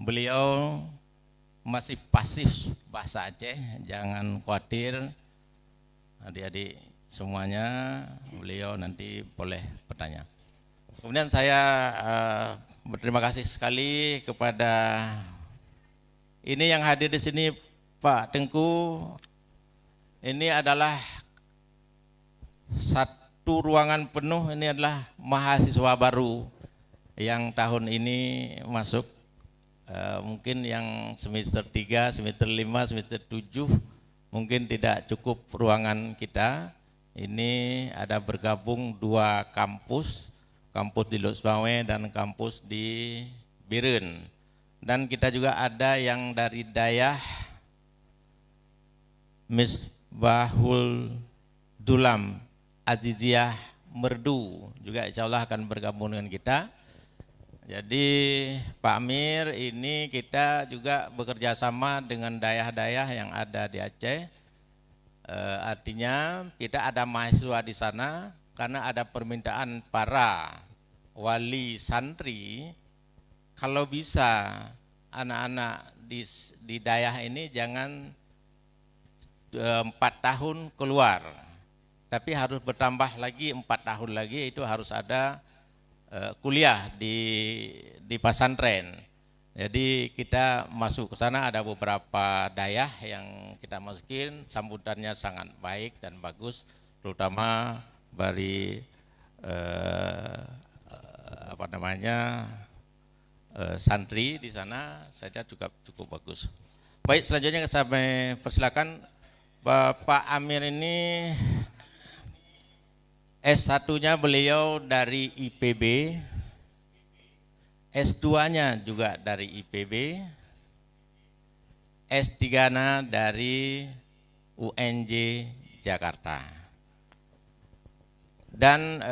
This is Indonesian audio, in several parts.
Beliau masih pasif bahasa Aceh, jangan khawatir adik-adik semuanya, beliau nanti boleh bertanya. Kemudian saya berterima kasih sekali kepada ini yang hadir di sini, Pak Tengku. Ini adalah satu ruangan penuh, ini adalah mahasiswa baru yang tahun ini masuk, mungkin yang semester 3, semester 5, semester 7 mungkin tidak cukup ruangan kita. Ini ada bergabung 2 kampus di Losbawe dan kampus di Biren. Dan kita juga ada yang dari Dayah, Misbahul Dulam Aziziyah Merdu juga insya Allah akan bergabung dengan kita. Jadi Pak Amir, ini kita juga bekerja sama dengan dayah-dayah yang ada di Aceh. Artinya kita ada mahasiswa di sana karena ada permintaan para wali santri, kalau bisa anak-anak di dayah ini jangan 4 tahun keluar, tapi harus bertambah lagi 4 tahun lagi, itu harus ada kuliah di pesantren. Jadi kita masuk ke sana, ada beberapa dayah yang kita masukin, sambutannya sangat baik dan bagus, terutama dari santri di sana saja juga cukup bagus. Baik, selanjutnya saya persilakan Bapak Amir. Ini S1-nya beliau dari IPB, S2-nya juga dari IPB, S3-nya dari UNJ Jakarta. Dan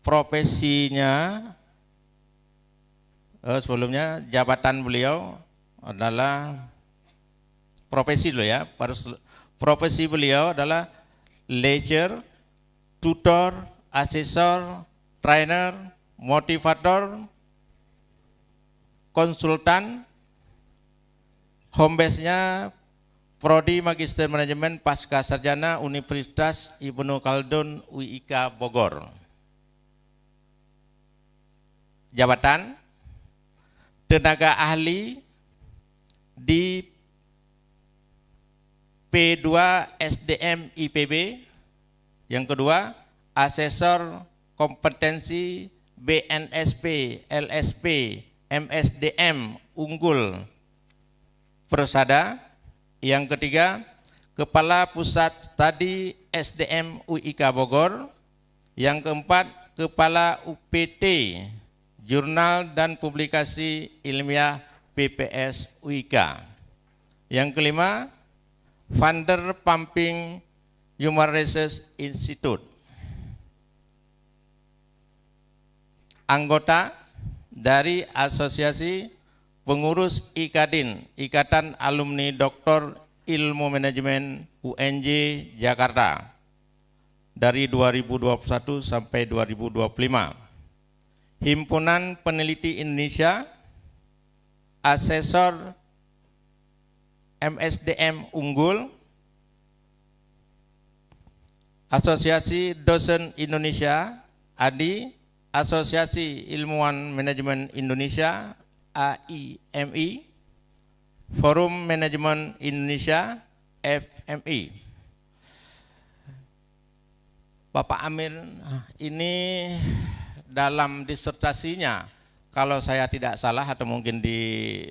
profesinya, sebelumnya jabatan beliau adalah profesi beliau adalah lecturer, tutor, asesor, trainer, motivator, konsultan. Home base-nya Prodi Magister Manajemen Pasca Sarjana Universitas Ibnu Khaldun UIK Bogor. Jabatan tenaga ahli di P2 SDM IPB. Yang kedua, asesor kompetensi BNSP, LSP, MSDM unggul Persada. Yang ketiga, Kepala Pusat Studi SDM UIK Bogor. Yang keempat, Kepala UPT Jurnal dan Publikasi Ilmiah PPS UIK. Yang kelima, Founder Pumping Human Research Institute. Anggota dari Asosiasi Pengurus IKADIN, Ikatan Alumni Doktor Ilmu Manajemen UNJ Jakarta, dari 2021 sampai 2025. Himpunan Peneliti Indonesia, asesor MSDM unggul, Asosiasi Dosen Indonesia ADI, Asosiasi Ilmuwan Manajemen Indonesia AIMI, Forum Manajemen Indonesia FMI. Bapak Amir ini dalam disertasinya, kalau saya tidak salah atau mungkin di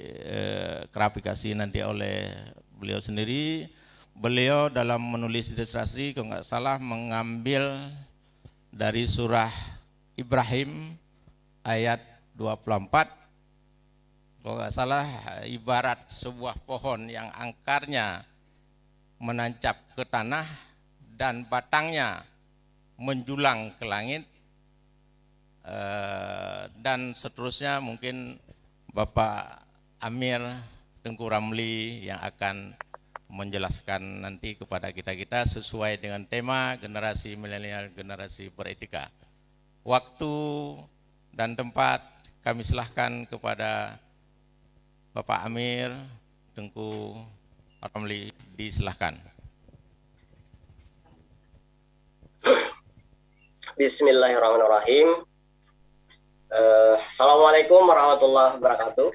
klarifikasi nanti oleh beliau sendiri, beliau dalam menulis disertasi kalau nggak salah mengambil dari surah Ibrahim ayat 24. Kalau nggak salah, ibarat sebuah pohon yang akarnya menancap ke tanah dan batangnya menjulang ke langit, dan seterusnya. Mungkin Bapak Amir Tengku Ramli yang akan menjelaskan nanti kepada kita sesuai dengan tema generasi milenial, generasi beretika. Waktu dan tempat kami silahkan kepada Bapak Amir, Tengku Ramli, disilahkan. Bismillahirrahmanirrahim. Assalamualaikum warahmatullahi wabarakatuh.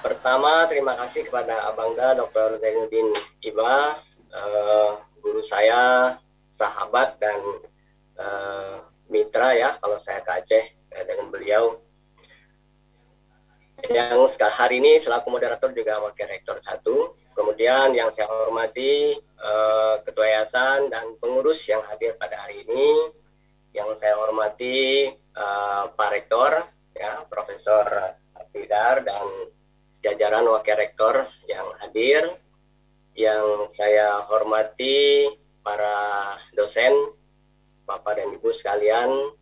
Pertama, terima kasih kepada Abangda Dr. Zainuddin Iba, guru saya, sahabat dan mitra ya, kalau saya ke Aceh dengan beliau. Yang hari ini selaku moderator juga wakil rektor 1. Kemudian yang saya hormati ketua yayasan dan pengurus yang hadir pada hari ini. Yang saya hormati Pak Rektor, ya, Profesor Fidar dan jajaran wakil rektor yang hadir. Yang saya hormati para dosen, Bapak dan Ibu sekalian,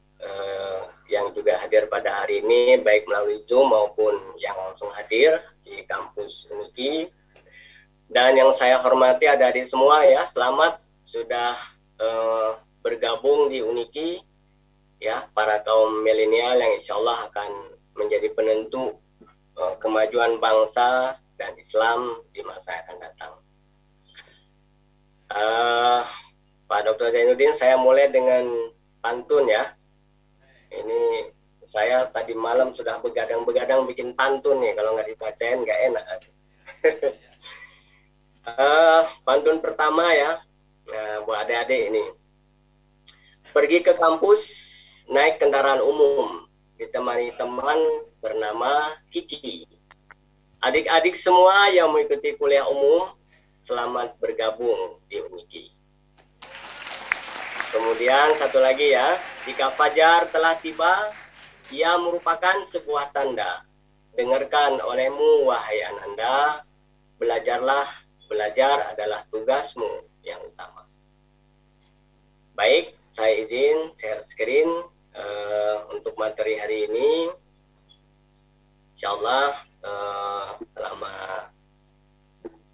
yang juga hadir pada hari ini, baik melalui Zoom maupun yang langsung hadir di kampus UNIKI. Dan yang saya hormati adik-adik semua ya, selamat sudah bergabung di UNIKI, ya, para kaum milenial yang insya Allah akan menjadi penentu kemajuan bangsa dan Islam di masa yang akan datang. Pak Dr. Zainuddin, saya mulai dengan pantun ya. Ini saya tadi malam sudah begadang-begadang bikin pantun nih, kalau nggak dibacain nggak enak. Pantun pertama ya, buat adik-adik ini. Pergi ke kampus naik kendaraan umum, ditemani teman bernama Kiki. Adik-adik semua yang mengikuti kuliah umum, selamat bergabung di UNIKI. Kemudian satu lagi ya, jika fajar telah tiba, ia merupakan sebuah tanda. Dengarkan olehmu wahai ananda, belajarlah, belajar adalah tugasmu yang utama. Baik, saya izin share screen untuk materi hari ini. Insyaallah selama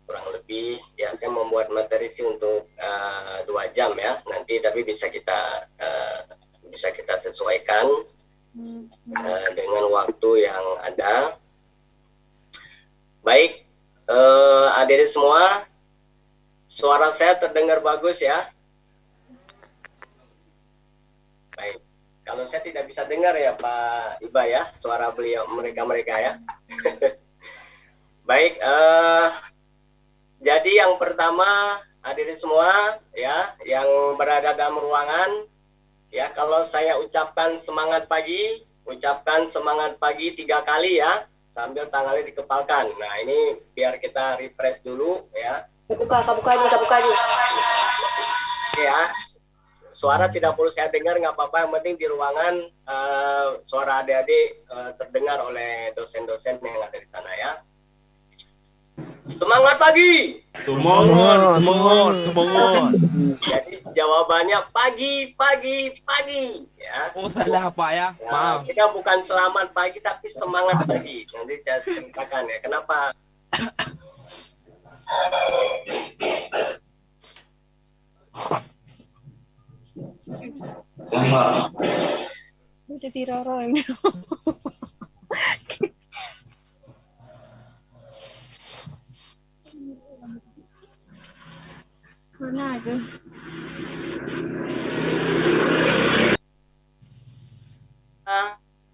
kurang lebih ya, saya membuat materi sih untuk 2 jam ya nanti, tapi bisa kita sesuaikan dengan waktu yang ada. Baik, adik-adik semua, suara saya terdengar bagus ya? Baik, kalau saya tidak bisa dengar ya Pak Iba ya, suara beliau mereka ya. Baik, jadi yang pertama, adik-adik semua ya yang berada dalam ruangan ya, kalau saya ucapkan semangat pagi, ucapkan semangat pagi 3 kali ya, sambil tangannya dikepalkan. Nah ini biar kita refresh dulu ya. Buka aja. Ya, suara tidak perlu saya dengar, nggak apa-apa, yang penting di ruangan suara adik-adik terdengar oleh dosen-dosen yang ada di sana ya. Semangat pagi. Semangat. Jadi jawabannya pagi ya. Oh salah Pak ya. Maaf. Kita bukan selamat pagi tapi semangat pagi. Nanti saya ceritakan ya kenapa. Jadi Roro ini. Mana aja.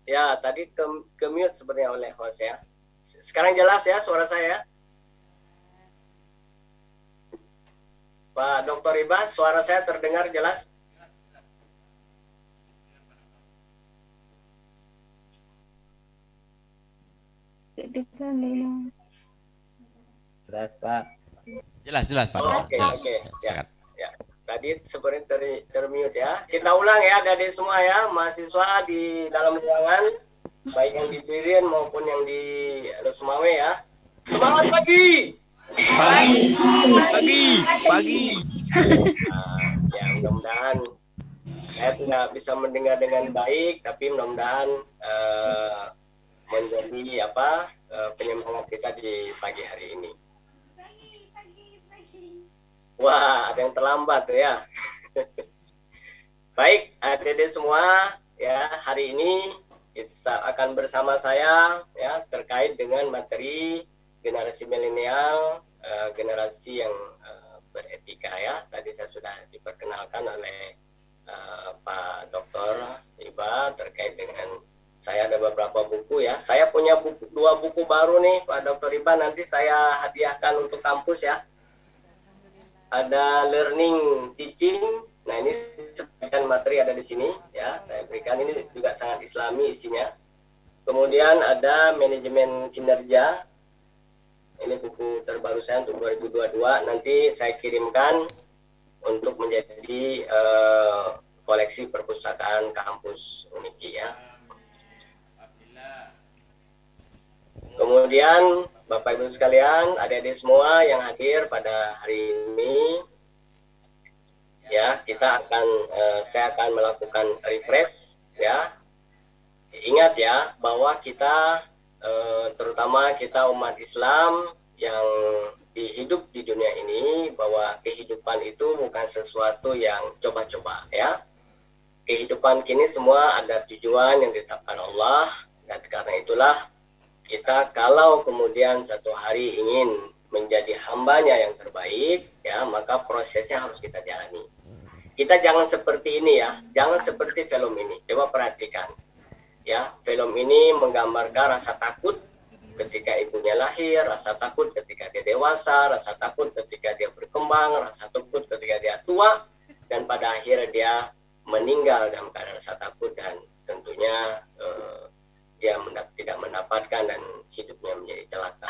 Ya, tadi ke mute sebenarnya oleh host ya. Sekarang jelas ya suara saya? Pak Dr. Iba, suara saya terdengar jelas? Jelas Pak. Jelas Pak. Oke. Ya. Ya. Tadi sebenarnya termute ya. Kita ulang ya dari semua ya, mahasiswa di dalam ruangan, baik yang di Birin maupun yang di Lusmawe ya. Semangat pagi. Pagi. Ya, mudah-mudahan saya tidak bisa mendengar dengan baik, tapi mudah-mudahan menjadi penyemangat kita di pagi hari ini. Wah, ada yang terlambat ya. Baik, adik-adik semua ya, hari ini akan bersama saya ya terkait dengan materi generasi milenial, generasi yang beretika ya. Tadi saya sudah diperkenalkan oleh Pak Dr. Iba terkait dengan saya ada beberapa buku ya. Saya punya dua buku baru nih Pak Dr. Iba, nanti saya hadiahkan untuk kampus ya. Ada learning teaching. Nah ini sebagian materi ada di sini ya. Saya berikan, ini juga sangat islami isinya. Kemudian ada manajemen kinerja. Ini buku terbaru saya untuk 2022. Nanti saya kirimkan untuk menjadi koleksi perpustakaan kampus Uniki ya. Kemudian Bapak Ibu sekalian, adik-adik semua yang hadir pada hari ini, ya saya akan melakukan refresh ya. Ingat ya bahwa kita terutama kita umat Islam yang hidup di dunia ini, bahwa kehidupan itu bukan sesuatu yang coba-coba ya. Kehidupan kini semua ada tujuan yang ditetapkan Allah, dan karena itulah kita kalau kemudian satu hari ingin menjadi hambanya yang terbaik ya, maka prosesnya harus kita jalani. Kita jangan seperti ini ya, jangan seperti film ini. Coba perhatikan ya, film ini menggambarkan rasa takut ketika ibunya lahir, rasa takut ketika dia dewasa, rasa takut ketika dia berkembang, rasa takut ketika dia tua, dan pada akhirnya dia meninggal dalam keadaan rasa takut, dan tentunya dia tidak mendapatkan dan hidupnya menjadi celaka.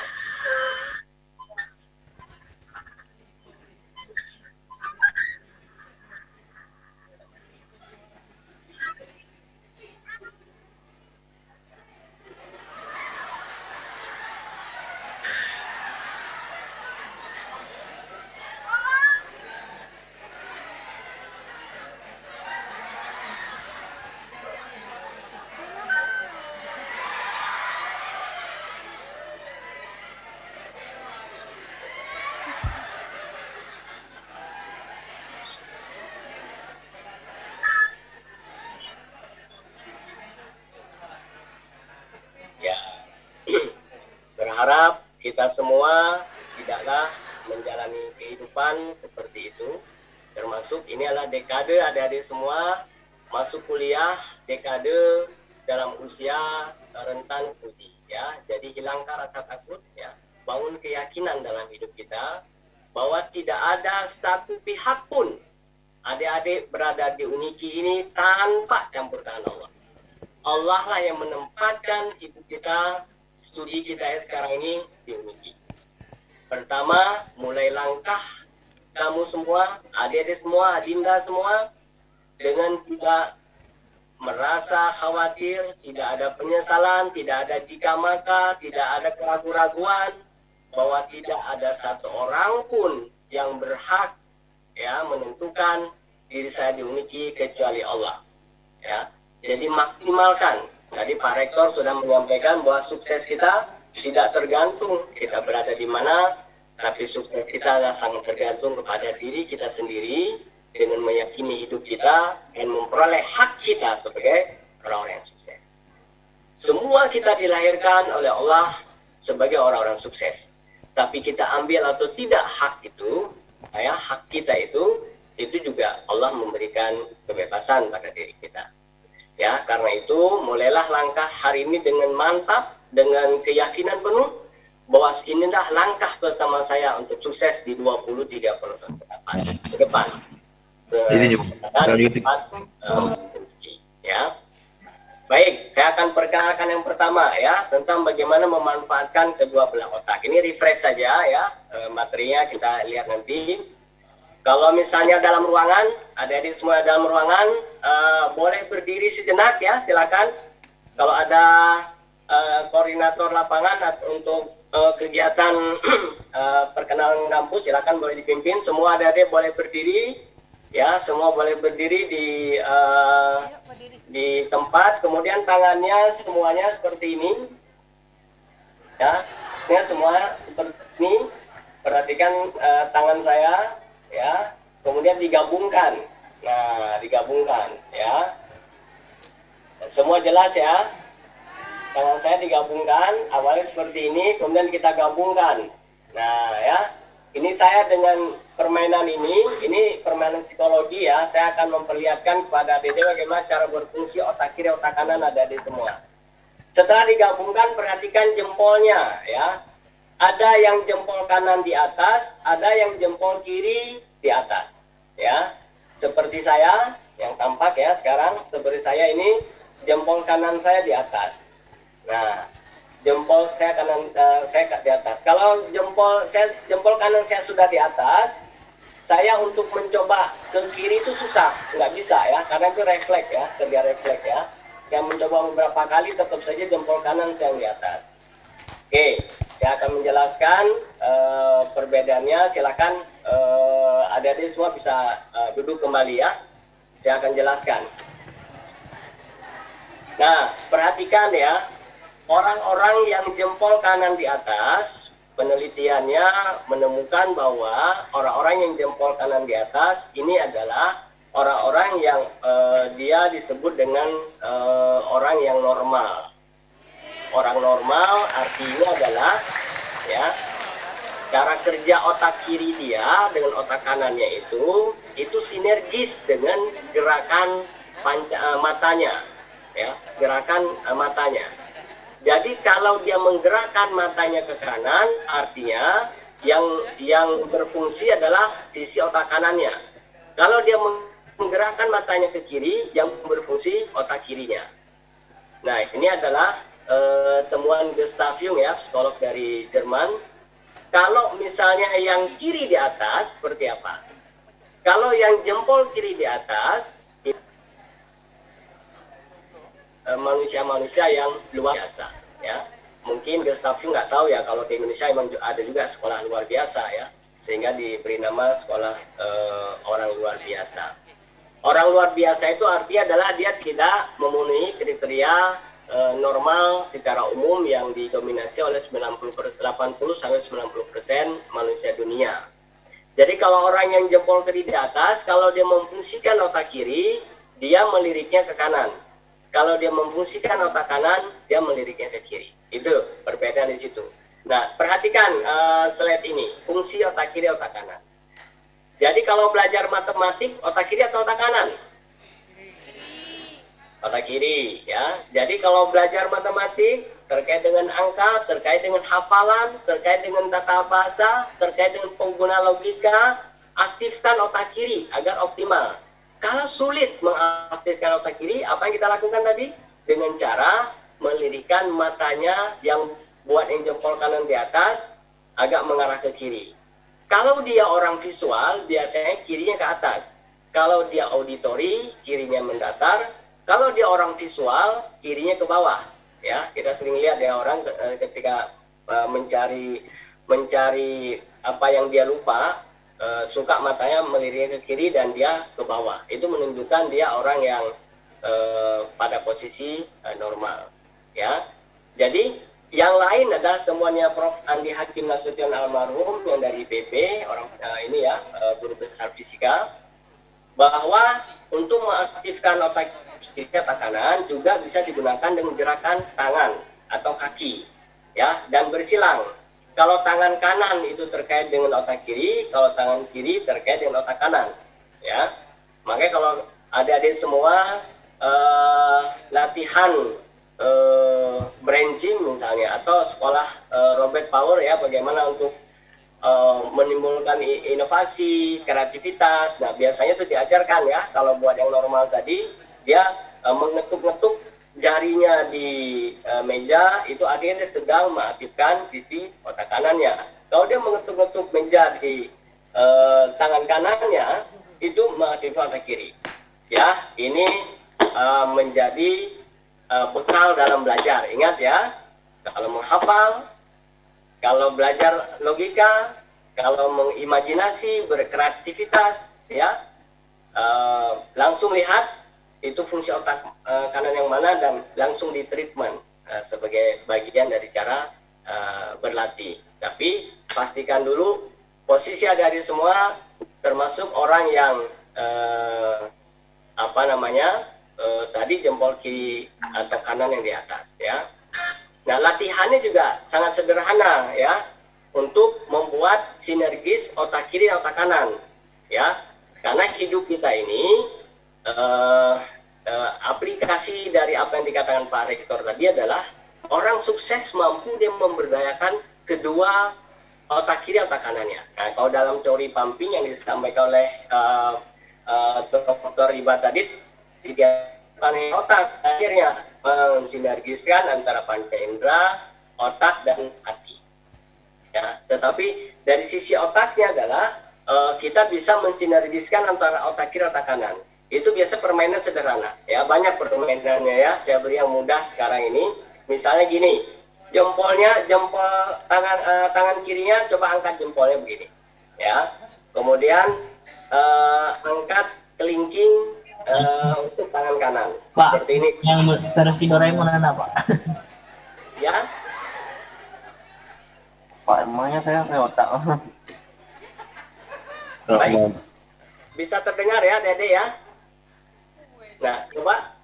Berharap kita semua tidaklah menjalani kehidupan seperti itu, termasuk ini adalah dekade adik-adik semua masuk kuliah, dekade dalam usia rentan studi ya. Jadi hilangkan rasa takut ya, bangun keyakinan dalam hidup kita bahwa tidak ada satu pihak pun adik-adik berada di Uniki ini tanpa campur tangan Allah. Allah lah yang menempatkan hidup kita, studi kita sekarang ini di Uniki. Pertama, mulai langkah kamu semua, adik-adik semua, adinda semua, dengan tidak merasa khawatir, tidak ada penyesalan, tidak ada jika maka, tidak ada keraguan-raguan, bahwa tidak ada satu orang pun yang berhak ya menentukan diri saya di Uniki kecuali Allah. Ya, jadi maksimalkan. Tadi Pak Rektor sudah menyampaikan bahwa sukses kita tidak tergantung kita berada di mana, tapi sukses kita sangat tergantung kepada diri kita sendiri dengan meyakini hidup kita dan memperoleh hak kita sebagai orang-orang yang sukses. Semua kita dilahirkan oleh Allah sebagai orang-orang sukses. Tapi kita ambil atau tidak hak itu, ya, hak kita itu juga Allah memberikan kebebasan pada diri kita. Ya, karena itu mulailah langkah hari ini dengan mantap, dengan keyakinan penuh bahwa inilah langkah pertama saya untuk sukses di 20-30 tahun ke depan. Ya. Baik, saya akan perkenalkan yang pertama ya, tentang bagaimana memanfaatkan kedua belah otak. Ini refresh saja ya, materinya kita lihat nanti. Kalau misalnya dalam ruangan, adik-adik semua dalam ruangan, boleh berdiri sejenak ya, silakan. Kalau ada koordinator lapangan untuk kegiatan perkenalan kampus, silakan boleh dipimpin. Semua adik-adik boleh berdiri, ya, semua boleh berdiri di tempat. Kemudian tangannya semuanya seperti ini, ya, ini semua seperti ini. Perhatikan tangan saya. Ya, kemudian digabungkan. Nah, digabungkan ya. Semua jelas ya. tangan saya digabungkan, awalnya seperti ini, kemudian kita gabungkan. Nah ya, ini saya dengan permainan ini permainan psikologi ya, saya akan memperlihatkan kepada Dede bagaimana cara berfungsi otak kiri, otak kanan Adik-adik semua. Setelah digabungkan, perhatikan jempolnya ya. Ada yang jempol kanan di atas, ada yang jempol kiri di atas ya. Seperti saya yang tampak ya sekarang, seperti saya ini jempol kanan saya di atas. Nah, jempol saya kanan saya di atas. Kalau jempol kanan saya sudah di atas, saya untuk mencoba ke kiri itu susah, nggak bisa ya, karena itu refleks ya, kerja refleks ya. Saya mencoba beberapa kali, tetap saja jempol kanan saya di atas. Oke, saya akan menjelaskan perbedaannya. Silakan adik-adik semua bisa duduk kembali ya. Saya akan jelaskan. Nah, perhatikan ya. Orang-orang yang jempol kanan di atas, penelitiannya menemukan bahwa orang-orang yang jempol kanan di atas ini adalah orang-orang yang dia disebut dengan orang yang normal. Orang normal artinya adalah ya, cara kerja otak kiri dia dengan otak kanannya itu sinergis dengan gerakan matanya ya, gerakan matanya. Jadi kalau dia menggerakkan matanya ke kanan, artinya yang berfungsi adalah sisi otak kanannya. Kalau dia menggerakkan matanya ke kiri, yang berfungsi otak kirinya. Nah, ini adalah temuan Gustav Jung ya, psikolog dari Jerman. Kalau misalnya yang kiri di atas, seperti apa? Kalau yang jempol kiri di atas, manusia-manusia yang luar biasa ya. Mungkin Gustav Jung nggak tahu ya, kalau di Indonesia memang ada juga sekolah luar biasa ya, sehingga diberi nama sekolah orang luar biasa. Orang luar biasa itu artinya adalah dia tidak memenuhi kriteria normal secara umum yang didominasi oleh 80-90% manusia dunia. Jadi kalau orang yang jempol kiri di atas, kalau dia memfungsikan otak kiri, dia meliriknya ke kanan. Kalau dia memfungsikan otak kanan, dia meliriknya ke kiri. Itu perbedaan di situ. Nah, perhatikan slide ini, fungsi otak kiri, otak kanan. Jadi kalau belajar matematik, otak kiri atau otak kanan? Otak kiri ya. Jadi kalau belajar matematik terkait dengan angka, terkait dengan hafalan, terkait dengan tata bahasa, terkait dengan pengguna logika, aktifkan otak kiri agar optimal. Kalau sulit mengaktifkan otak kiri, apa yang kita lakukan tadi? Dengan cara melirikkan matanya yang buat yang jempol kanan di atas agak mengarah ke kiri. Kalau dia orang visual, biasanya kirinya ke atas. Kalau dia auditori, kirinya mendatar. Kalau dia orang visual, kirinya ke bawah. Ya, kita sering lihat ya orang ketika mencari apa yang dia lupa, suka matanya meliriknya ke kiri dan dia ke bawah. Itu menunjukkan dia orang yang pada posisi normal. Ya, jadi yang lain adalah temuannya Prof. Andi Hakim Nasution almarhum yang dari IPB, orang ini ya, guru besar fisika, bahwa untuk mengaktifkan otak kiri otak kanan juga bisa digunakan dengan gerakan tangan atau kaki ya, dan bersilang. Kalau tangan kanan itu terkait dengan otak kiri, kalau tangan kiri terkait dengan otak kanan ya. Makanya kalau adik-adik semua latihan brain gym misalnya, atau sekolah Robert Power ya, bagaimana untuk menimbulkan inovasi, kreativitas. Nah, biasanya itu diajarkan ya, kalau buat yang normal tadi, dia mengetuk-ngetuk jarinya di meja, itu artinya dia sedang mengaktifkan sisi otak kanannya. Kalau dia mengetuk-ngetuk meja di tangan kanannya, itu mengaktifkan otak kiri. Ya, ini menjadi bekal dalam belajar. Ingat ya, kalau menghafal, kalau belajar logika, kalau mengimajinasi, berkreativitas, ya, langsung lihat itu fungsi otak kanan yang mana dan langsung di treatment sebagai bagian dari cara berlatih. Tapi pastikan dulu posisi adik-adik semua, termasuk orang yang tadi jempol kiri atau kanan yang di atas, ya. Nah, latihannya juga sangat sederhana ya, untuk membuat sinergis otak kiri dan otak kanan ya. Karena hidup kita ini aplikasi dari apa yang dikatakan Pak Rektor tadi adalah orang sukses mampu dia memberdayakan kedua otak kiri otak kanannya. Nah, kalau dalam teori pumping yang disampaikan oleh Dr. Iba tadi, otak akhirnya mensinergiskan antara panca indera, otak dan hati. Ya, tetapi dari sisi otaknya adalah kita bisa mensinergiskan antara otak kiri otak kanan. Itu biasa permainan sederhana. Ya, banyak permainannya ya. Saya beri yang mudah sekarang ini. Misalnya gini, jempol tangan kirinya coba angkat jempolnya begini. Ya. Kemudian angkat kelingking untuk tangan kanan. Pak, seperti ini. Yang versi Doraemon ada, Pak? Ya. Pak, emangnya saya otak. Baik. Bisa terdengar ya, Dede ya? Nah, coba.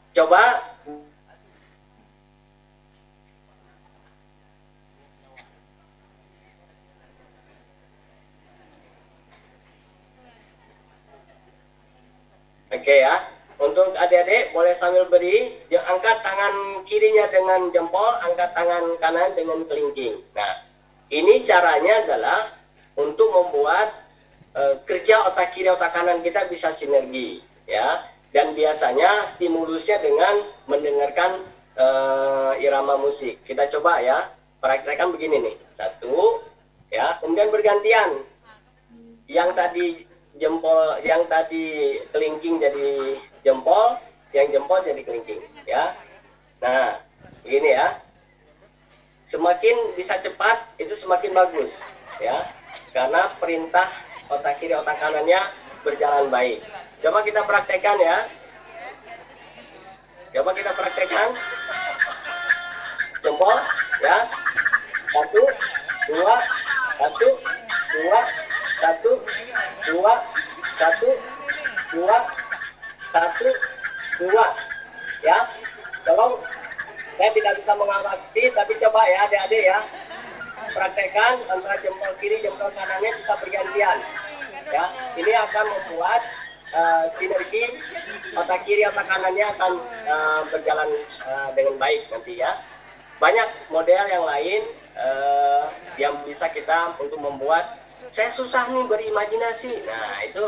Oke ya. Untuk adik-adik boleh sambil beri, angkat tangan kirinya dengan jempol, angkat tangan kanan dengan kelingking. Nah, ini caranya adalah untuk membuat kerja otak kiri otak kanan kita bisa sinergi ya. Dan biasanya stimulusnya dengan mendengarkan irama musik. Kita coba ya, praktekkan begini nih. Satu, ya, kemudian bergantian. Yang tadi jempol, yang tadi kelingking jadi jempol, yang jempol jadi kelingking, ya. Nah, begini ya. Semakin bisa cepat itu semakin bagus, ya. Karena perintah otak kiri otak kanannya berjalan baik. Coba kita praktekkan ya. Coba kita praktekkan. Jempol, ya. 1, 2, 1, 2, 1, 2, 1, 2, 1, 2. Ya. Tolong, saya tidak bisa mengawasi, tapi coba ya adik-adik ya. Praktekkan antara jempol kiri, jempol kanannya bisa bergantian. Ya, ini akan membuat sinergi otak kiri otak kanannya akan berjalan dengan baik nanti ya. Banyak model yang lain yang bisa kita untuk membuat. Saya susah nih berimajinasi. Nah, itu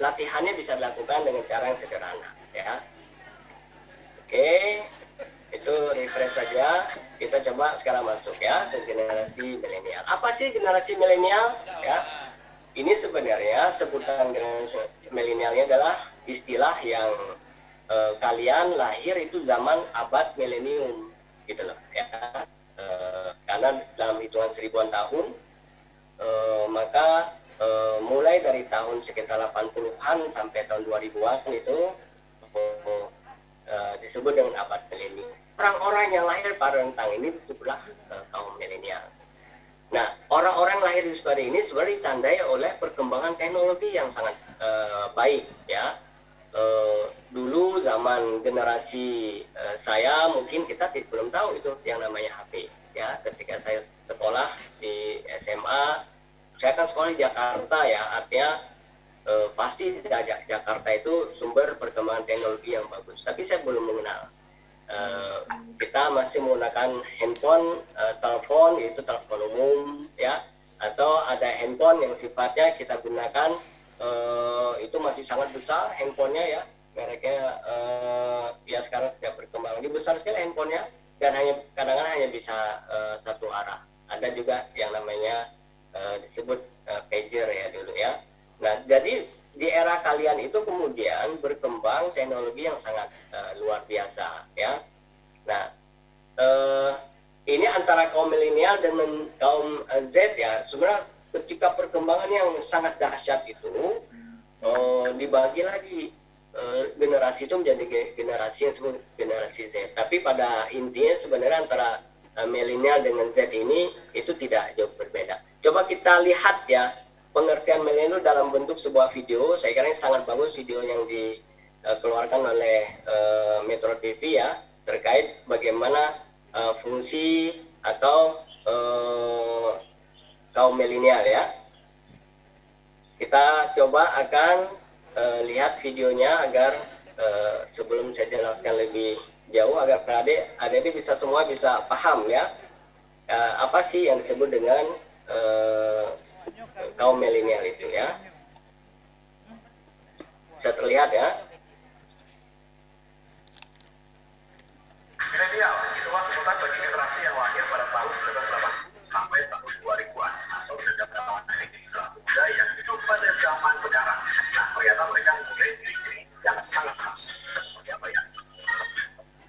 latihannya bisa dilakukan dengan cara yang sederhana ya. Oke, itu refresh saja. Kita coba sekarang masuk ya ke generasi milenial. Apa sih generasi milenial ya? Ini sebenarnya sebutan generasi milenialnya adalah istilah yang kalian lahir itu zaman abad milenium gitu loh ya. Karena dalam hitungan 1000-an tahun maka mulai dari tahun sekitar 80-an sampai tahun 2000-an itu disebut dengan abad milenium. Orang-orang yang lahir pada rentang ini disebutlah kaum milenial. Nah, orang-orang lahir di seperti ini sebenarnya ditandai oleh perkembangan teknologi yang sangat baik ya. Dulu zaman generasi saya mungkin kita belum tahu itu yang namanya HP ya. Ketika saya sekolah di SMA, saya kan sekolah di Jakarta ya, artinya pasti Jakarta itu sumber perkembangan teknologi yang bagus. Tapi saya belum mengenal. Kita masih menggunakan handphone, telepon, yaitu telepon umum ya, atau ada handphone yang sifatnya kita gunakan itu masih sangat besar handphonenya ya, mereknya ya sekarang sudah berkembang lagi besar sekali handphonenya, dan kadang-kadang hanya bisa satu arah. Ada juga yang namanya disebut pager ya dulu ya. Nah, jadi di era kalian itu kemudian berkembang teknologi yang sangat luar biasa ya. Nah, ini antara kaum milenial dengan kaum Z ya, sebenarnya ketika perkembangan yang sangat dahsyat itu dibagi lagi generasi itu menjadi generasi yang disebut generasi Z. Tapi pada intinya sebenarnya antara milenial dengan Z ini itu tidak jauh berbeda. Coba kita lihat ya pengertian milenial dalam bentuk sebuah video. Saya kira ini sangat bagus video yang dikeluarkan oleh Metro TV ya, terkait bagaimana fungsi atau kaum milenial ya. Kita coba akan lihat videonya agar sebelum saya jelaskan lebih jauh agar adik-adik bisa semua bisa paham ya apa sih yang disebut dengan kaum milenial itu ya. Bisa terlihat ya. Milenial itulah sebutan bagi generasi yang lahir pada tahun 1980 sampai tahun 2000-an atau dengan kata generasi muda yang hidup pada zaman sekarang. Nah, ternyata mereka mempunyai ciri-ciri yang sangat khas. Seperti apa ya?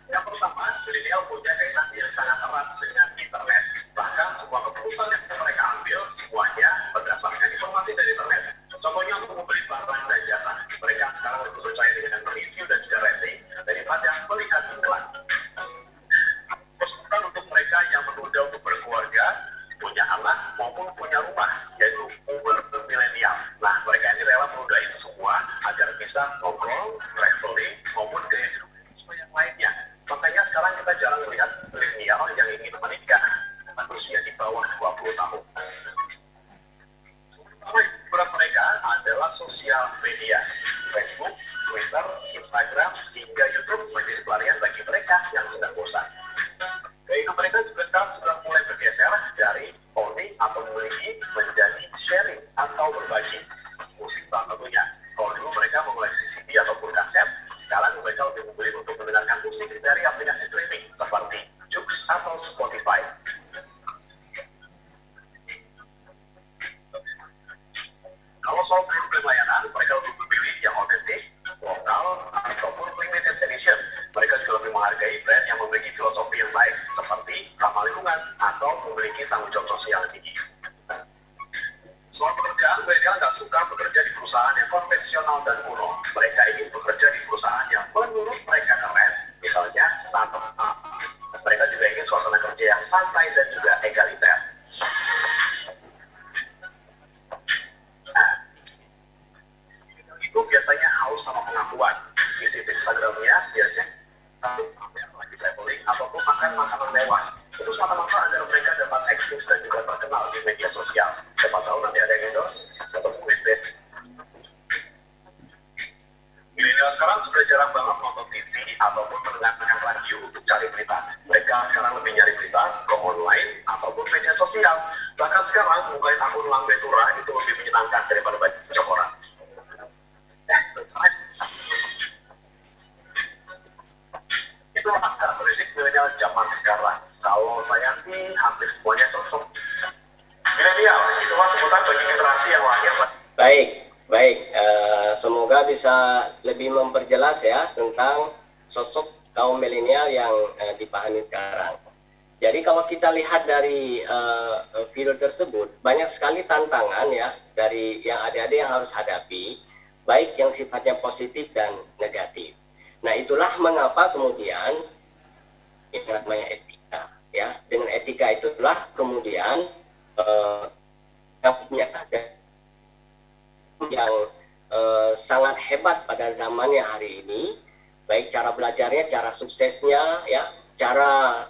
Yang pertama, milenial punya kaitan yang sangat erat dengan internet. Bahkan semua keputusan yang mereka ambil semuanya berdasarkan informasi dari internet. Contohnya untuk membeli barang dan jasa, mereka sekarang lebih percaya dengan review dan juga rating daripada melihat iklan. Kesulitan untuk mereka yang menunda untuk berkeluarga, punya anak maupun punya rumah, yaitu milenial. Nah, mereka ini rela menunda itu semua agar bisa ngobrol, traveling, maupun gaya hidup yang lainnya. Makanya sekarang kita jarang melihat milenial yang ingin menikah dengan usia di bawah 20 tahun. Hiburan mereka adalah sosial media, Facebook, Twitter, Instagram, hingga YouTube menjadi pelarian bagi mereka yang sedang bosan. Gaya hidup mereka juga sekarang sudah mulai bergeser dari owning atau memiliki menjadi sharing atau berbagi. Musik salah satunya. Kalau dulu mereka mengoleksi CD ataupun kaset, sekarang mereka lebih memilih untuk mendengarkan musik dari aplikasi streaming seperti Joox atau Spotify. Kalau soal produk layanan, mereka lebih memilih yang otentik, lokal, ataupun limited edition. Mereka juga lebih menghargai brand yang memiliki filosofi yang baik, seperti ramah lingkungan atau memiliki tanggung jawab sosial yang tinggi. Soal pekerjaan, milenial nggak suka bekerja di perusahaan yang konvensional dan kuno. Mereka ingin bekerja di perusahaan yang menurut mereka keren, misalnya startup. Mereka juga ingin suasana kerja yang santai dan juga egaliter. Itu biasanya haus sama pengakuan. Isi Instagramnya biasanya lagi traveling ataupun makan makanan mewah. Itu semata-mata agar mereka dapat eksis dan juga terkenal di media sosial. Siapa tahu nanti ada yang endorse ataupun clickbait. Milenial sekarang sudah jarang banget nonton TV ataupun mendengarkan radio untuk cari berita. Mereka sekarang lebih nyari berita ke online ataupun media sosial. Bahkan sekarang bukain akun Lambe Tura itu lebih menyenangkan daripada baca koran. Itulah karakteristik milenial zaman sekarang. Kalau saya sih hampir semuanya cocok. Milenial itulah sebutan bagi generasi yang lahir. Baik. Semoga bisa lebih memperjelas ya tentang sosok kaum milenial yang dipahami sekarang. Jadi kalau kita lihat dari video tersebut, banyak sekali tantangan ya dari yang adik-adik yang harus hadapi, baik yang sifatnya positif dan negatif. Nah, itulah mengapa kemudian ini namanya etika ya. Dengan etika itulah kemudian yang sangat hebat pada zamannya hari ini, baik cara belajarnya, cara suksesnya ya, cara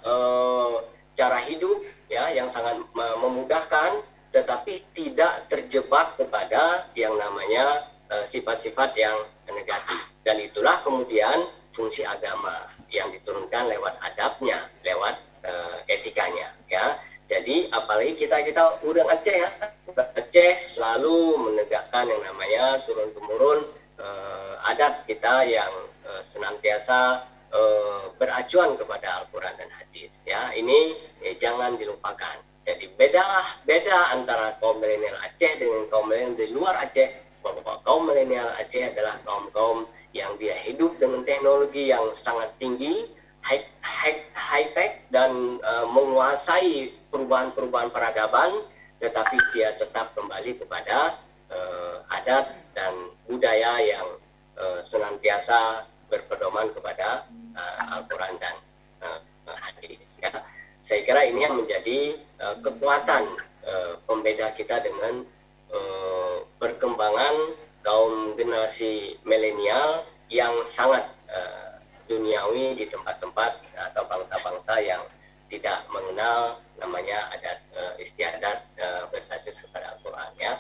hidup ya yang sangat memudahkan, tetapi tidak terjebak kepada yang namanya sifat-sifat yang negatif. Dan itulah kemudian fungsi agama yang diturunkan lewat adabnya, lewat etikanya ya. Jadi apalagi kita udang Aceh ya, Aceh selalu menegakkan yang namanya turun-temurun adat kita yang senantiasa beracuan kepada Al-Quran dan Hadis ya. Ini jangan dilupakan. Jadi beda antara kaum milenial Aceh dengan kaum milenial di luar Aceh, bahwa kaum milenial Aceh adalah kaum yang dia hidup dengan teknologi yang sangat tinggi, high-tech dan menguasai perubahan-perubahan peradaban, tetapi dia tetap kembali kepada adat dan budaya yang senantiasa berpedoman kepada Al-Quran dan Hadis. Ya. Saya kira ini yang menjadi kekuatan pembeda kita dengan perkembangan kaum generasi milenial yang sangat duniawi di tempat-tempat atau bangsa-bangsa yang tidak mengenal namanya adat istiadat berbasis kepada Al-Quran ya.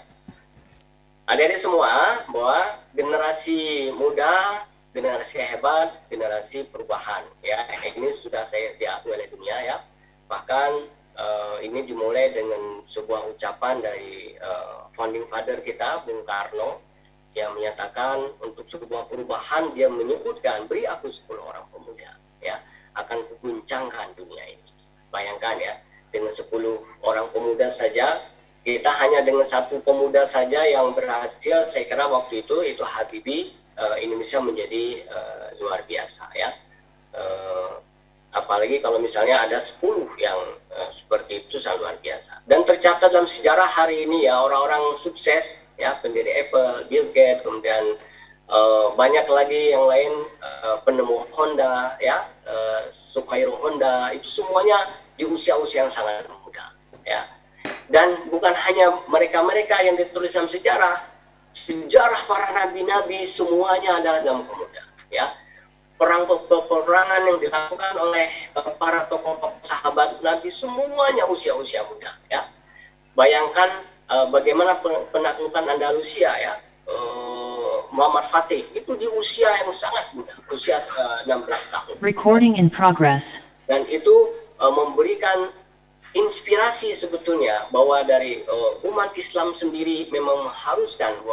Adik-adik semua, bahwa generasi muda, generasi hebat, generasi perubahan ya. Ini sudah saya diakui oleh dunia ya. Bahkan ini dimulai dengan sebuah ucapan dari founding father kita, Bung Karno, yang menyatakan untuk sebuah perubahan dia menyebutkan, beri aku 10 orang pemuda ya, akan kuguncangkan dunia ini. Bayangkan ya, dengan 10 orang pemuda saja, kita hanya dengan satu pemuda saja yang berhasil, saya kira waktu itu Habibie, Indonesia menjadi luar biasa ya. Apalagi kalau misalnya ada 10 yang seperti itu, sangat luar biasa. Dan tercatat dalam sejarah hari ini ya, orang-orang sukses ya, pendiri Apple, Bill Gates, kemudian banyak lagi yang lain, penemu Honda ya, Sukhairo Honda, itu semuanya di usia-usia yang sangat muda ya. Dan bukan hanya mereka-mereka yang ditulis dalam sejarah para nabi-nabi semuanya adalah dalam pemuda ya. Peperangan yang dilakukan oleh para tokoh sahabat Nabi semuanya usia-usia muda ya. Bayangkan bagaimana penaklukan Andalusia ya, Muhammad Fatih itu di usia yang sangat muda, usia 16 tahun. Recording in progress. Dan itu memberikan inspirasi sebetulnya bahwa dari umat Islam sendiri memang mengharuskan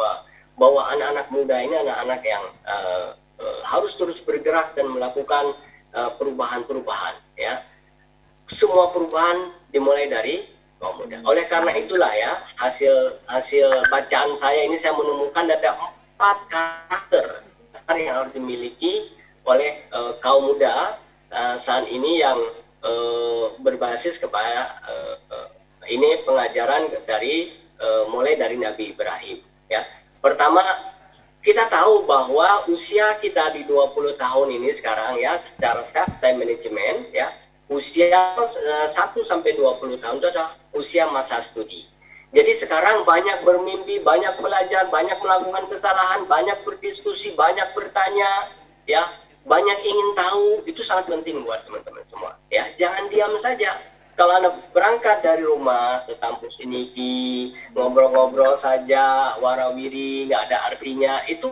bahwa anak-anak muda ini anak-anak yang harus terus bergerak dan melakukan perubahan-perubahan ya. Semua perubahan dimulai dari kaum muda. Oleh karena itulah ya, hasil bacaan saya ini saya menemukan ada 4 karakter yang harus dimiliki oleh kaum muda saat ini yang berbasis kepada ini pengajaran dari mulai dari Nabi Ibrahim ya. Pertama, kita tahu bahwa usia kita di 20 tahun ini sekarang ya, secara self time management ya, usia 1 sampai 20 tahun itu adalah usia masa studi. Jadi sekarang banyak bermimpi, banyak belajar, banyak melakukan kesalahan, banyak berdiskusi, banyak bertanya ya, banyak ingin tahu. Itu sangat penting buat teman-teman semua ya. Jangan diam saja. Kalau Anda berangkat dari rumah ke kampus ini, ngobrol-ngobrol saja, warawiri, nggak ada artinya, itu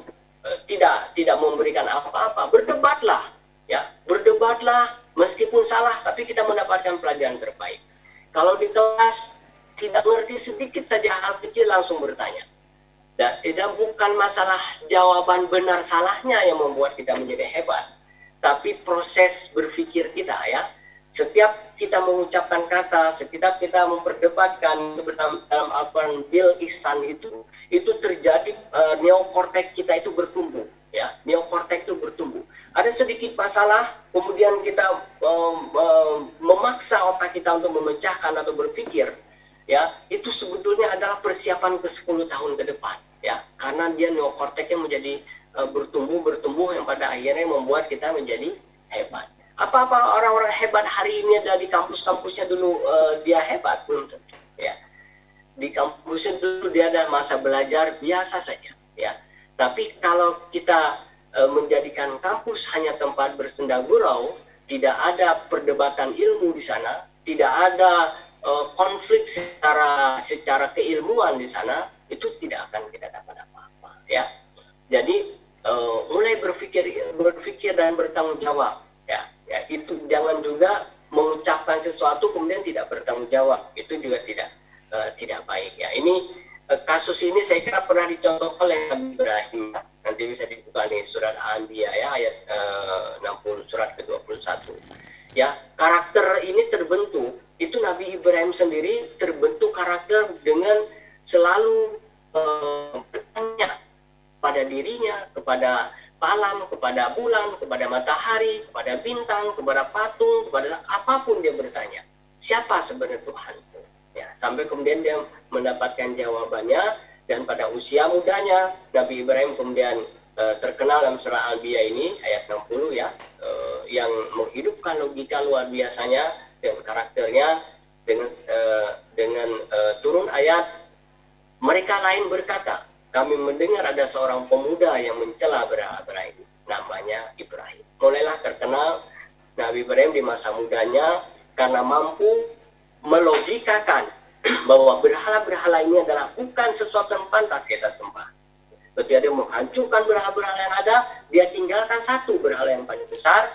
tidak memberikan apa-apa. Berdebatlah, ya, berdebatlah, meskipun salah, tapi kita mendapatkan pelajaran terbaik. Kalau di kelas tidak mengerti sedikit saja hal kecil, langsung bertanya. Dan bukan masalah jawaban benar salahnya yang membuat kita menjadi hebat, tapi proses berpikir kita ya. Setiap kita mengucapkan kata, setiap kita memperdebatkan dalam Al-Quran bil ihsan itu terjadi neokortek kita itu bertumbuh ya. Neokortek itu bertumbuh. Ada sedikit masalah, kemudian kita memaksa otak kita untuk memecahkan atau berpikir ya, itu sebetulnya adalah persiapan ke 10 tahun ke depan ya, karena dia neokorteknya menjadi bertumbuh yang pada akhirnya membuat kita menjadi hebat. Apa-apa orang-orang hebat hari ini ada di kampus-kampusnya dulu dia hebat? Belum tentu ya. Di kampusnya dulu dia ada masa belajar biasa saja ya. Tapi kalau kita menjadikan kampus hanya tempat bersenda gurau, tidak ada perdebatan ilmu di sana, tidak ada konflik secara keilmuan di sana, itu tidak akan kita dapat apa-apa ya. Jadi mulai berpikir dan bertanggung jawab ya. Ya, itu jangan juga mengucapkan sesuatu kemudian tidak bertanggung jawab, itu juga tidak baik ya. Ini kasus ini saya kira pernah dicontohkan oleh Nabi Ibrahim. Nanti bisa dibuka nih surat Al-Anbiya ya, ayat 60 surat ke-21 ya. Karakter ini terbentuk, itu Nabi Ibrahim sendiri terbentuk karakter dengan selalu bertanya pada dirinya, kepada malam, kepada bulan, kepada matahari, kepada bintang, kepada patung, kepada apapun dia bertanya, siapa sebenarnya Tuhanku? Ya, sampai kemudian dia mendapatkan jawabannya, dan pada usia mudanya Nabi Ibrahim kemudian terkenal dalam surah Al-Anbiya ini ayat 60 ya, yang menghidupkan logika luar biasanya dan karakternya dengan turun ayat, mereka lain berkata, kami mendengar ada seorang pemuda yang mencela berhala-berhala ini, namanya Ibrahim. Mulailah terkenal Nabi Ibrahim di masa mudanya karena mampu melogikakan bahwa berhala-berhala ini adalah bukan sesuatu yang pantas kita sembah. Ketika dia menghancurkan berhala-berhala yang ada, dia tinggalkan satu berhala yang paling besar,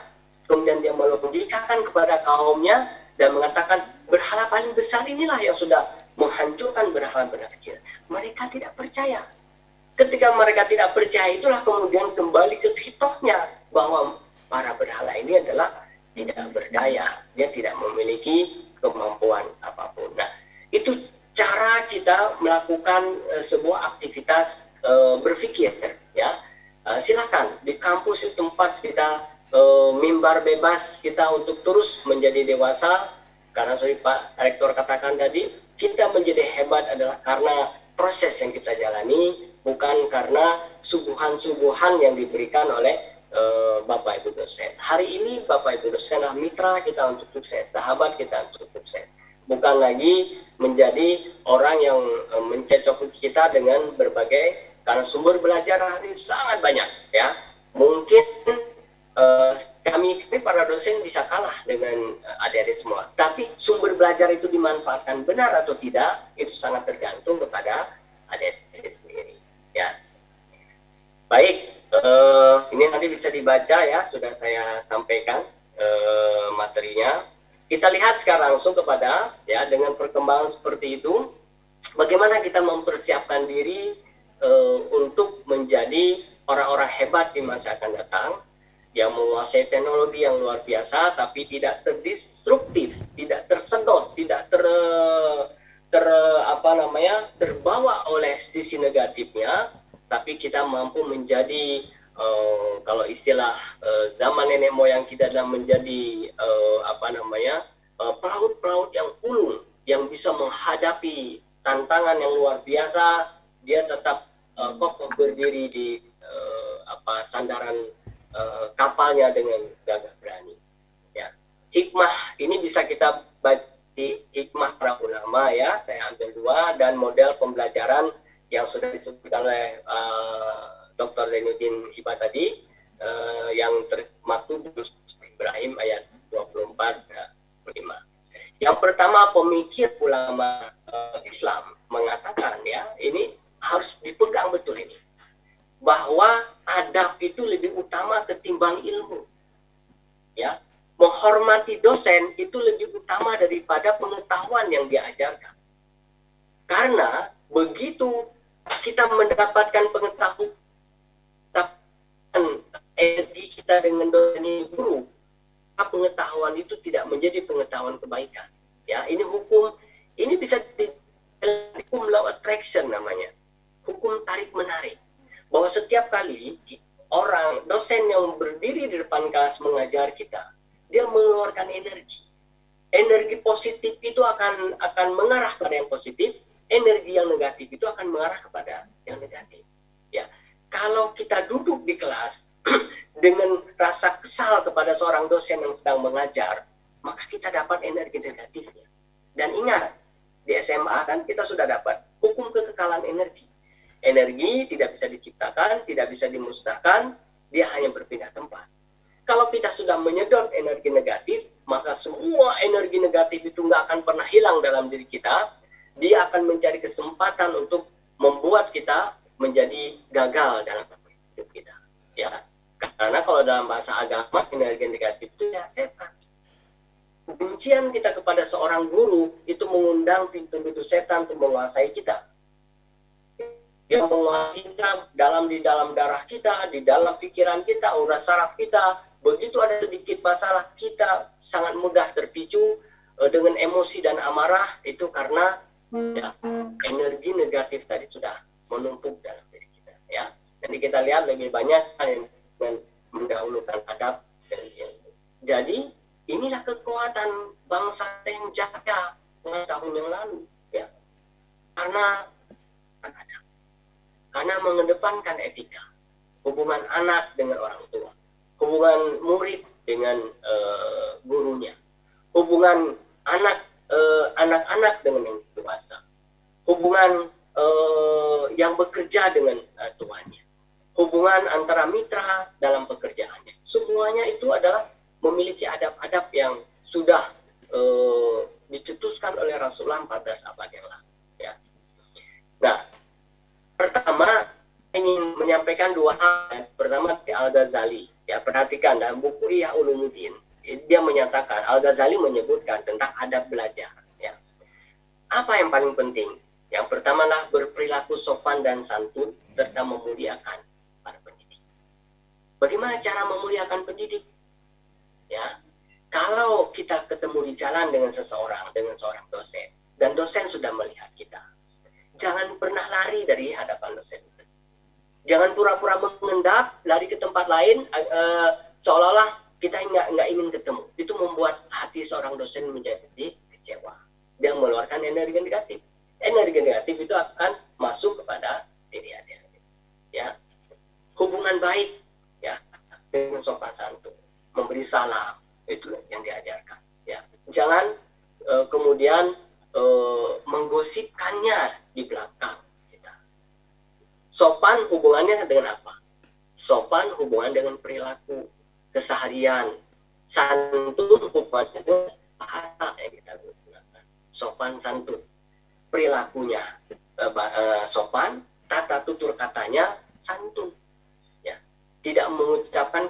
kemudian dia melogikakan kepada kaumnya dan mengatakan berhala paling besar inilah yang sudah menghancurkan berhala-berhala kecil. Mereka tidak percaya. Ketika mereka tidak percaya, itulah kemudian kembali ke hitohnya bahwa para berhala ini adalah tidak berdaya, dia tidak memiliki kemampuan apapun. Nah, itu cara kita melakukan sebuah aktivitas berpikir, ya. Silakan di kampus itu tempat kita mimbar bebas kita untuk terus menjadi dewasa, karena seperti Pak Rektor katakan tadi, kita menjadi hebat adalah karena proses yang kita jalani, bukan karena suguhan-suguhan yang diberikan oleh Bapak Ibu dosen. Hari ini Bapak Ibu dosen adalah mitra kita untuk sukses, sahabat kita untuk sukses. Bukan lagi menjadi orang yang mencecoki kita dengan berbagai, karena sumber belajar hari ini sangat banyak, ya. Mungkin kami para dosen bisa kalah dengan adik-adik semua, tapi sumber belajar itu dimanfaatkan benar atau tidak, itu sangat tergantung kepada adik-adik sendiri, ya. Baik, ini nanti bisa dibaca, ya, sudah saya sampaikan materinya. Kita lihat sekarang langsung kepada, ya, dengan perkembangan seperti itu, bagaimana kita mempersiapkan diri untuk menjadi orang-orang hebat di masa akan datang, yang menguasai teknologi yang luar biasa, tapi tidak terdisruptif, tidak tersedot, tidak terbawa oleh sisi negatifnya, tapi kita mampu menjadi kalau istilah zaman nenek moyang kita adalah menjadi pelaut-pelaut yang ulung, yang bisa menghadapi tantangan yang luar biasa. Dia tetap kokoh berdiri di sandaran kapalnya dengan gagah berani. Ya, hikmah ini bisa kita baca di hikmah para ulama, ya. Saya ambil dua, dan model pembelajaran yang sudah disebutkan oleh Dr. Zainuddin Hibah tadi, yang termaktub di Ibrahim ayat 24-25. Yang pertama, pemikir ulama Islam mengatakan, ya, ini harus dipegang betul ini, bahwa adab itu lebih utama ketimbang ilmu, ya. Menghormati dosen itu lebih utama daripada pengetahuan yang diajarkan, karena begitu kita mendapatkan pengetahuan, energi kita dengan dosen ini guru, pengetahuan itu tidak menjadi pengetahuan kebaikan, ya. Ini hukum, ini bisa hukum law attraction namanya, hukum tarik menarik, bahwa setiap kali orang dosen yang berdiri di depan kelas mengajar kita, dia mengeluarkan energi positif itu akan mengarah kepada yang positif, energi yang negatif itu akan mengarah kepada yang negatif, ya. Kalau kita duduk di kelas dengan rasa kesal kepada seorang dosen yang sedang mengajar, maka kita dapat energi negatifnya. Dan ingat, di SMA kan kita sudah dapat hukum kekekalan energi. Energi tidak bisa diciptakan, tidak bisa dimusnahkan, dia hanya berpindah tempat. Kalau kita sudah menyedot energi negatif, maka semua energi negatif itu nggak akan pernah hilang dalam diri kita. Dia akan mencari kesempatan untuk membuat kita menjadi gagal dalam hidup kita, ya. Karena kalau dalam bahasa agama, energi negatif itu ya setan. Kebencian kita kepada seorang guru itu mengundang pintu-pintu setan untuk menguasai kita. Dia menguasai kita di dalam darah kita, di dalam pikiran kita, urat saraf kita. Begitu ada sedikit masalah, kita sangat mudah terpicu dengan emosi dan amarah, itu karena, ya, energi negatif tadi sudah menumpuk dalam diri kita, ya. Nanti kita lihat lebih banyak yang mendahulukan adab dan ilmu. Jadi inilah kekuatan bangsa yang jaya tahun yang lalu, ya. Karena mengedepankan etika, hubungan anak dengan orang tua, hubungan murid dengan gurunya, hubungan anak-anak dengan yang dewasa, hubungan yang bekerja dengan tuannya, hubungan antara mitra dalam pekerjaannya. Semuanya itu adalah memiliki adab-adab yang sudah dicetuskan oleh Rasulullah 14 abad yang lalu. Ya. Nah, pertama ingin menyampaikan dua hal. Pertama Al-Ghazali, ya perhatikan dalam buku Ihya Ulumuddin, dia menyatakan, Al-Ghazali menyebutkan tentang adab belajar. Ya. Apa yang paling penting? Yang pertama adalah berperilaku sopan dan santun serta memuliakan para pendidik. Bagaimana cara memuliakan pendidik? Ya, kalau kita ketemu di jalan dengan seseorang, dengan seorang dosen, dan dosen sudah melihat kita, jangan pernah lari dari hadapan dosen. Jangan pura-pura mengendap, lari ke tempat lain, seolah-olah kita nggak ingin ketemu. Itu membuat hati seorang dosen menjadi kecewa. Dia mengeluarkan energi negatif. Energi negatif itu akan masuk kepada diri dia. Ya, hubungan baik, ya, dengan sopan santun, memberi salam, itu yang diajarkan. Ya, jangan kemudian menggosipkannya di belakang. Sopan hubungannya dengan apa? Sopan hubungan dengan perilaku, keseharian. Santun hubungannya dengan bahasa yang kita gunakan. Sopan santun. Perilakunya sopan, tata tutur katanya santun. Ya. Tidak mengucapkan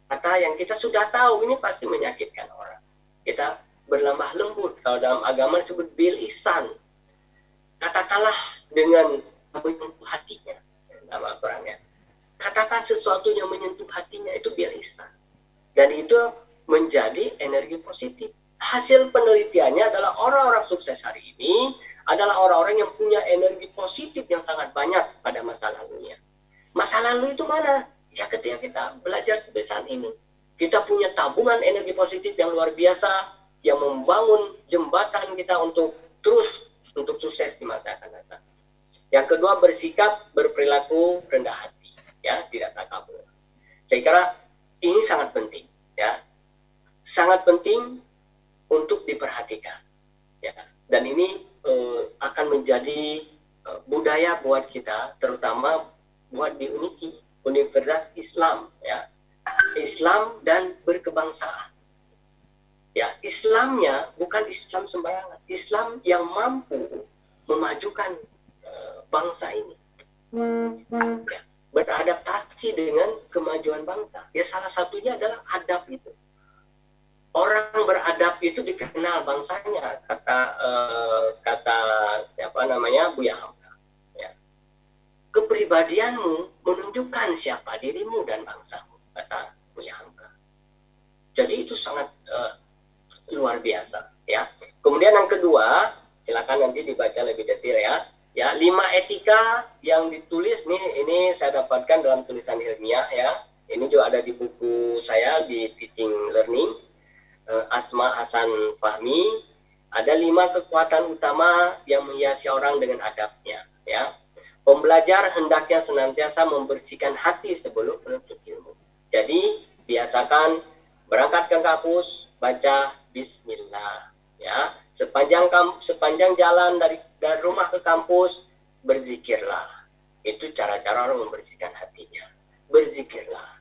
kata yang kita sudah tahu ini pasti menyakitkan orang. Kita berlemah lembut. Kalau dalam agama disebut bil ihsan. Katakanlah dengan menyentuh hatinya. Nama Al-Qurannya. Katakan sesuatu yang menyentuh hatinya, itu bil ihsan. Dan itu menjadi energi positif. Hasil penelitiannya adalah orang-orang sukses hari ini adalah orang-orang yang punya energi positif yang sangat banyak pada masa lalunya. Masa lalu itu mana? Ya ketika kita belajar sebesar ini. Kita punya tabungan energi positif yang luar biasa yang membangun jembatan kita untuk terus untuk sukses di masa akan datang. Yang kedua, bersikap, berperilaku rendah hati, ya, tidak takabur. Saya kira ini sangat penting, ya, sangat penting untuk diperhatikan, ya. Dan ini akan menjadi budaya buat kita, terutama buat di UNIKI, Universitas Islam, ya, Islam dan berkebangsaan. Ya, Islamnya bukan Islam sembarangan, Islam yang mampu memajukan bangsa ini, ya, beradaptasi dengan kemajuan bangsa. Ya salah satunya adalah adab itu. Orang beradab itu dikenal bangsanya, kata siapa namanya, Buya Hamka. Ya. Kepribadianmu menunjukkan siapa dirimu dan bangsamu, kata Buya Hamka. Jadi itu sangat luar biasa. Ya. Kemudian yang kedua, silakan nanti dibaca lebih detail ya. Ya, 5 etika yang ditulis nih, ini saya dapatkan dalam tulisan ilmiah ya. Ini juga ada di buku saya di Teaching Learning, Asma Hasan Fahmi. Ada 5 kekuatan utama yang menghiasi orang dengan adabnya. Ya, pembelajar hendaknya senantiasa membersihkan hati sebelum menuntut ilmu. Jadi biasakan berangkat ke kampus baca Bismillah. Ya, sepanjang jalan dari rumah ke kampus, berzikirlah. Itu cara-cara orang membersihkan hatinya. Berzikirlah.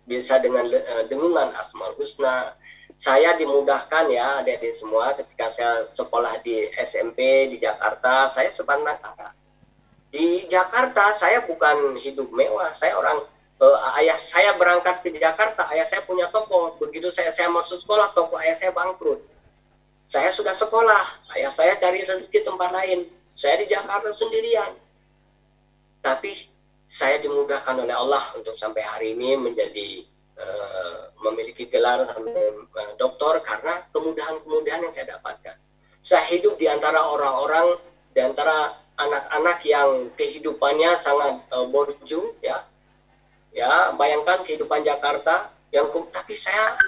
Bisa dengan dengungan Asmaul Husna. Saya dimudahkan ya, adik-adik semua, ketika saya sekolah di SMP di Jakarta, saya sebatang kara. Di Jakarta saya bukan hidup mewah. Saya ayah saya berangkat ke Jakarta, ayah saya punya toko. Begitu saya masuk sekolah, toko ayah saya bangkrut. Saya sudah sekolah, ayah saya cari rezeki tempat lain. Saya di Jakarta sendirian. Tapi saya dimudahkan oleh Allah untuk sampai hari ini menjadi memiliki gelar doktor karena kemudahan-kemudahan yang saya dapatkan. Saya hidup di antara orang-orang, di antara anak-anak yang kehidupannya sangat borju, ya. Ya, bayangkan kehidupan Jakarta tapi saya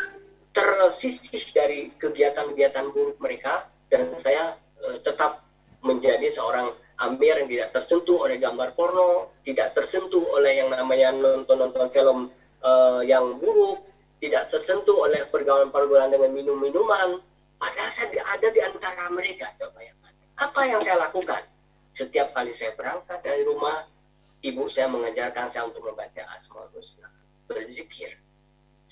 tersisih dari kegiatan-kegiatan buruk mereka dan saya tetap menjadi seorang Amir yang tidak tersentuh oleh gambar porno, tidak tersentuh oleh yang namanya nonton film yang buruk, tidak tersentuh oleh pergaulan-pergaulan dengan minum-minuman. Padahal saya ada di antara mereka. Coba ya, apa yang saya lakukan? Setiap kali saya berangkat dari rumah, ibu saya mengajarkan saya untuk membaca Asmaul Husna, berzikir,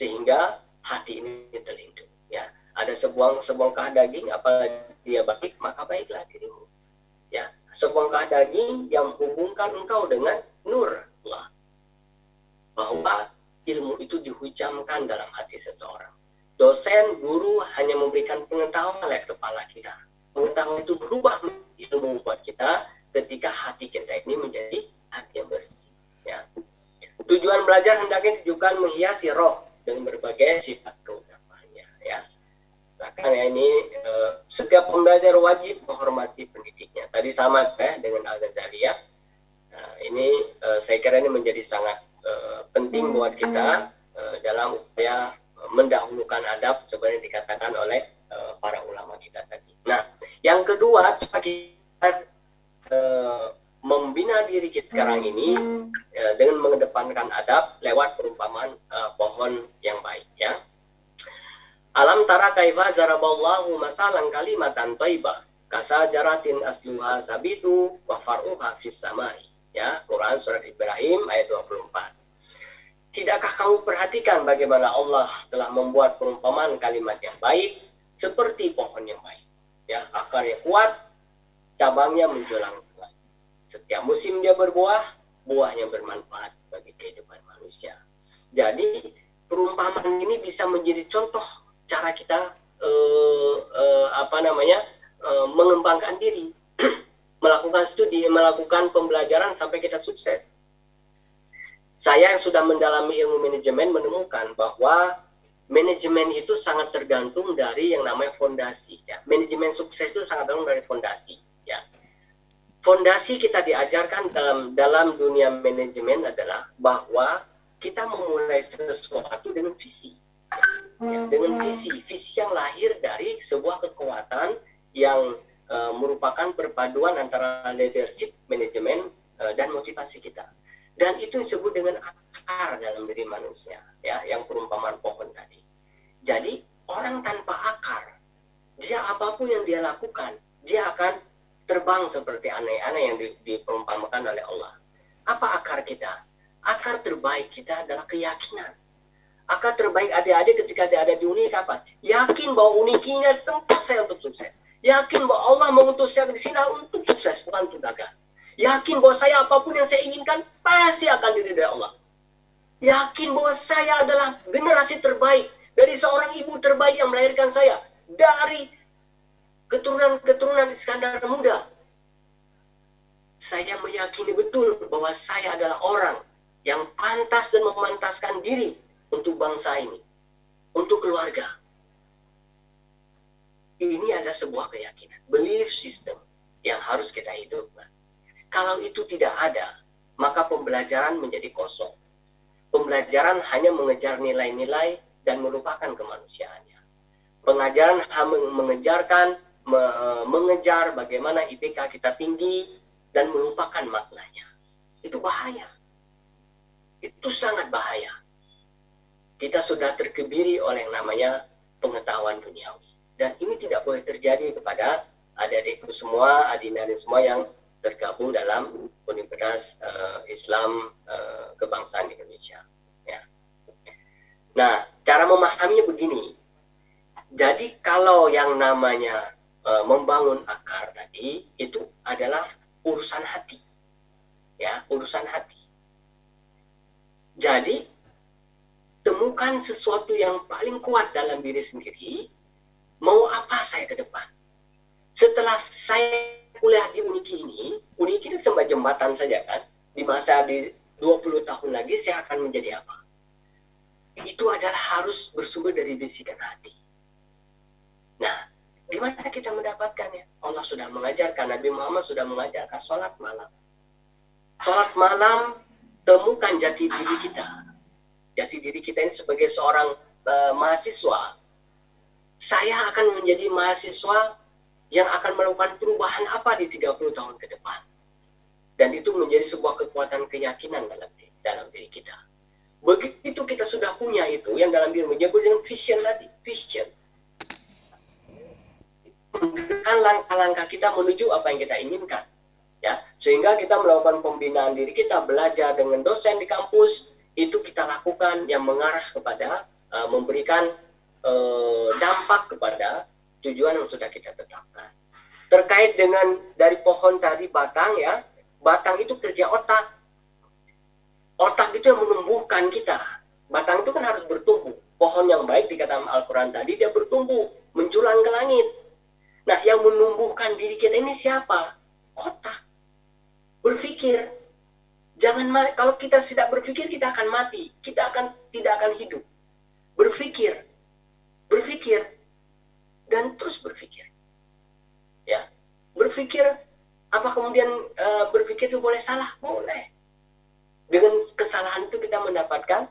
sehingga hati ini terlindung. Ya, ada sebongkah daging, apalagi dia baik, maka baiklah dirimu. Ya, sebongkah daging yang menghubungkan engkau dengan nur Allah. Bahwa ilmu itu dihujamkan dalam hati seseorang. Dosen, guru hanya memberikan pengetahuan oleh kepala kita. Pengetahuan itu berubah menjadi ilmu buat kita ketika hati kita ini menjadi hati yang bersih. Ya. Tujuan belajar hendaknya ditujukan menghiasi roh dengan berbagai sifat keutamaannya. Ya. Bahkan ya ini setiap pembelajar wajib menghormati pendidiknya. Tadi sama dengan Al-Ghazali ya. Nah, ini saya kira ini menjadi sangat penting buat kita dalam upaya mendahulukan adab sebenarnya dikatakan oleh para ulama kita tadi. Nah, yang kedua kita membina diri kita sekarang ini dengan mengedepankan adab lewat perumpamaan pohon yang baik ya. Alam tara kaifa zaraballahu masalan kalimatan thayyibah kasajaratin asluha sabitu wa far'uha fis samai. Ya, Quran surat Ibrahim ayat 24. Tidakkah kamu perhatikan bagaimana Allah telah membuat perumpamaan kalimat yang baik seperti pohon yang baik. Ya, akarnya kuat, cabangnya menjulang luas. Setiap musim dia berbuah, buahnya bermanfaat bagi kehidupan manusia. Jadi, perumpamaan ini bisa menjadi contoh cara kita mengembangkan diri, melakukan studi, melakukan pembelajaran sampai kita sukses. Saya yang sudah mendalami ilmu manajemen menemukan bahwa manajemen itu sangat tergantung dari yang namanya fondasi. Ya. Manajemen sukses itu sangat tergantung dari fondasi. Ya. Fondasi kita diajarkan dalam dunia manajemen adalah bahwa kita memulai sesuatu dengan visi. Ya, dengan visi yang lahir dari sebuah kekuatan yang merupakan perpaduan antara leadership, manajemen, dan motivasi kita. Dan itu disebut dengan akar dalam diri manusia, ya, yang perumpamaan pohon tadi. Jadi orang tanpa akar, dia apapun yang dia lakukan, dia akan terbang seperti aneh-aneh yang diperumpamakan oleh Allah. Apa akar kita? Akar terbaik kita adalah keyakinan. Akar terbaik adik-adik ketika dia ada di Unik apa? Yakin bahwa Unikinya tempat saya untuk sukses. Yakin bahwa Allah mengutus saya di sini untuk sukses, bukan untuk gagal. Yakin bahwa saya apapun yang saya inginkan pasti akan diridhai Allah. Yakin bahwa saya adalah generasi terbaik dari seorang ibu terbaik yang melahirkan saya dari keturunan Iskandar Muda. Saya meyakini betul bahwa saya adalah orang yang pantas dan memantaskan diri untuk bangsa ini, untuk keluarga. Ini adalah sebuah keyakinan, belief system yang harus kita hidupkan. Kalau itu tidak ada, maka pembelajaran menjadi kosong. Pembelajaran hanya mengejar nilai-nilai dan melupakan kemanusiaannya. Pengajaran hanya mengejar bagaimana IPK kita tinggi dan melupakan maknanya. Itu bahaya. Itu sangat bahaya. Kita sudah terkebiri oleh yang namanya pengetahuan duniawi. Dan ini tidak boleh terjadi kepada adik-adikku semua, adik-adik semua yang tergabung dalam Universitas Islam Kebangsaan Indonesia. Ya. Nah, cara memahaminya begini. Jadi kalau yang namanya membangun akar tadi itu adalah urusan hati, ya, urusan hati. Jadi temukan sesuatu yang paling kuat dalam diri sendiri. Mau apa saya ke depan? Setelah saya kuliah di Uniki ini sebagai jembatan saja kan. Di masa di 20 tahun lagi saya akan menjadi apa? Itu adalah harus bersumber dari bisikan hati. Nah, gimana kita mendapatkannya? Allah sudah mengajarkan, Nabi Muhammad sudah mengajarkan sholat malam. Sholat malam, temukan jati diri kita. Jati diri kita ini sebagai seorang mahasiswa. Saya akan menjadi mahasiswa yang akan melakukan perubahan apa di 30 tahun ke depan. Dan itu menjadi sebuah kekuatan keyakinan dalam diri kita. Begitu kita sudah punya itu, yang dalam diri menyebut dengan vision tadi. Vision. Menggunakan langkah-langkah kita menuju apa yang kita inginkan. Ya, sehingga kita melakukan pembinaan diri kita, belajar dengan dosen di kampus, itu kita lakukan yang mengarah kepada memberikan dampak kepada tujuan yang sudah kita tetapkan. Terkait dengan dari pohon tadi batang ya, batang itu kerja otak. Otak itu yang menumbuhkan kita. Batang itu kan harus bertumbuh. Pohon yang baik di kata Al-Quran tadi dia bertumbuh, menjulang ke langit. Nah, yang menumbuhkan diri kita ini siapa? Otak. Berpikir. Kalau kita tidak berpikir, kita akan mati. Kita tidak akan hidup. Berpikir. Berpikir. Dan terus berpikir. Ya. Berpikir, apa kemudian berpikir itu boleh salah? Boleh. Dengan kesalahan itu kita mendapatkan